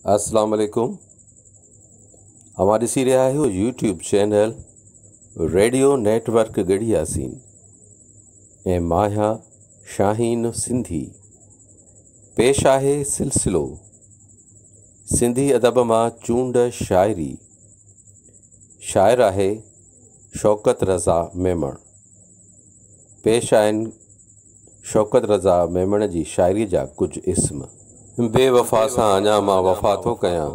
अस्सलाम वालेकुम। हमारी सी रहा है यूट्यूब चैनल रेडियो नेटवर्क गढ़ी यासीन ए माया शाहीन सिंधी। पेश आहे सिलसिलो सिंधी अदब मां चूंड शायरी। शायर आहे शौकत रज़ा मेमण। पेश आहिनि शौकत रज़ा मेमण जी शायरी जा कुछ इस्म। बेवफ़ा सां अञा मां वफ़ा थो कयां,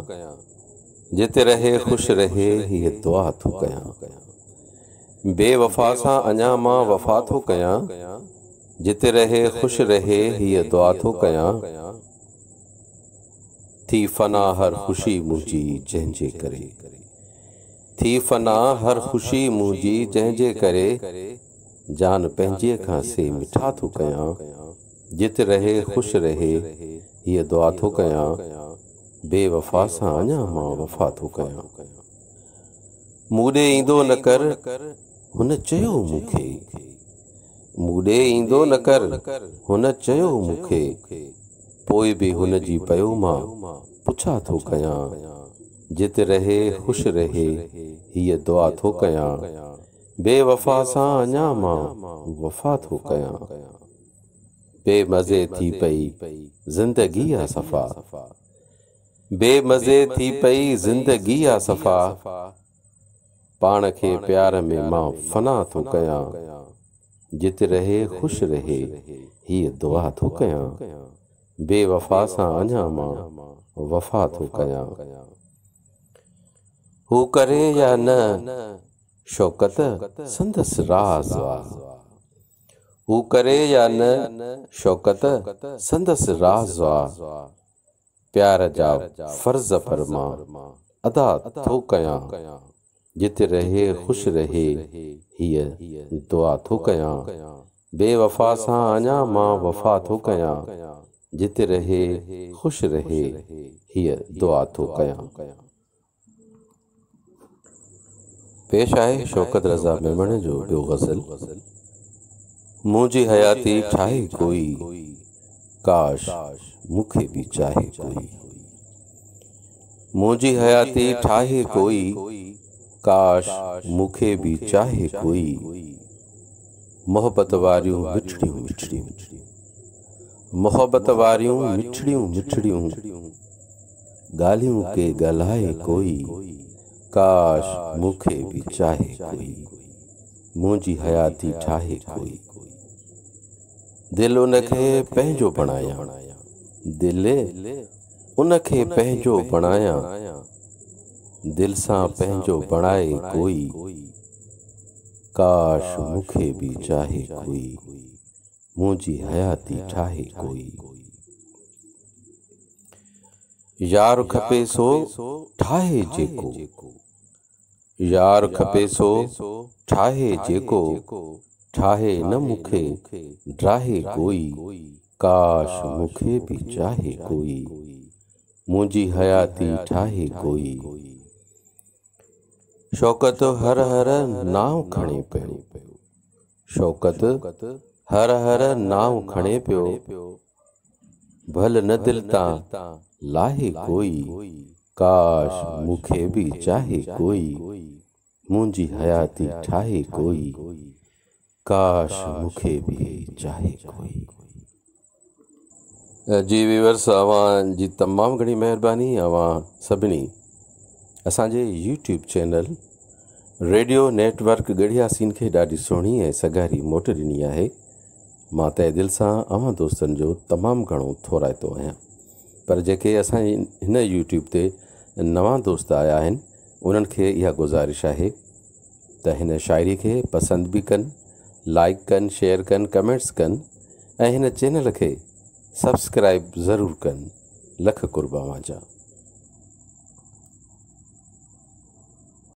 जिते रहे ख़ुशि रहे हीअ दुआ थो कयां। बेवफ़ा सां अञा मां वफ़ा थो कयां, जिते रहे ख़ुशि रहे हीअ दुआ थो कयां। थी फ़ना हर ख़ुशी मुंहिंजी जंहिंजे करे, थी फ़ना हर ख़ुशी मुंहिंजी जंहिंजे करे। जान पंहिंजे खां से मिठा थो कयां, जिते रहे ख़ुशि रहे हीअ दुआ थो कयां। बेवफ़ा सां अञा मां वफ़ा थो कयां। मूं ॾे ईंदो न कर हुन चयो मूंखे, मूं ॾे ईंदो न कर हुन चयो मूंखे। पोइ बि हुन जी पियो मां पुछा थो कयां, जिते रहे ख़ुशि रहे हीअ दुआ थो कयां। बेवफ़ा सां अञा मां वफ़ा थो कयां। बेमज़े थी पई ज़िंदगी आ सफ़ा, बेमज़े थी पई ज़िंदगी आ सफ़ा। पाण खे प्यार में मां फ़ना थो कयां, जिते रहे ख़ुशि रहे हीअ दुआ थो कयां। बेवफ़ा सां अञा मां वफ़ा थो कयां। हू करे या न शौकत संदसि राज़ आ, हू करे या न शौकत संदसि राज़ आ। प्यार जा फ़र्ज़ पर मां अदा थो कयां, जिते रहे ख़ुशि रहे हीअ दुआ थो कयां। बेवफ़ा सां अञा मां वफ़ा थो कयां, जिते रहे ख़ुशि रहे हीअ दुआ थो कयां। पेश आहे शौकत रज़ा मेमण जो ॿियो ग़ज़ल। मुंहिंजी हयाती ठाहे कोई, काश मूंखे बि चाहे कोई। मुंहिंजी हयाती ठाहे कोई, काश मूंखे बि चाहे कोई। मोहबत वारियूं मिठड़ियूं मिठड़ियूं, मोहबत वारियूं मिठड़ियूं मिठड़ियूं ॻाल्हियूं के ॻाल्हाए कोई। काश मूंखे बि चाहे कोई, मुंहिंजी हयाती ठाहे कोई। दिल उनखे पंहिंजो बणायां, दिल उनखे पंहिंजो बणायां। दिल सां पंहिंजो बणाए कोई। काश मूंखे बि चाहे कोई, मुंहिंजी हयाती ठाहे कोई। यार खपे सो ठाहे जेको, यार खपे सो ठाहे जेको। ठाहे न मूंखे ड्राहे कोई। काश मूंखे बि चाहे कोई, मुंहिंजी हयाती ठाहे कोई। शौकत हर हर नाव खणे पियो, शौकत हर हर नाव खणे पियो। भल न दिल तां लाहे कोई। काश मूंखे बि चाहे कोई, मुंहिंजी हयाती ठाहे कोई। काश मूंखे बि चाहे कोई। जी व्यूअर्स, अवां जी तमामु घणी महिरबानी। अवां सभिनी असांजे यूट्यूब चैनल रेडियो नेटवर्क गढ़ी यासीन खे ॾाढी सुहिणी ऐं सगारी मोट ॾिनी आहे। मां तहे दिलि सां अवां दोस्तनि जो तमामु घणो थोराईंदो आहियां। पर जेके असांजी हिन यूट्यूब ते नवां दोस्त आया आहिनि, उन्हनि खे इहा गुज़ारिश आहे त हिन शाइरी खे पसंदि बि कनि, लाइक कनि, शेयर कनि, कमेंट्स कनि ऐं हिन चैनल खे सब्सक्राइब ज़रूरु कनि। लख कुर्ब अवां जा।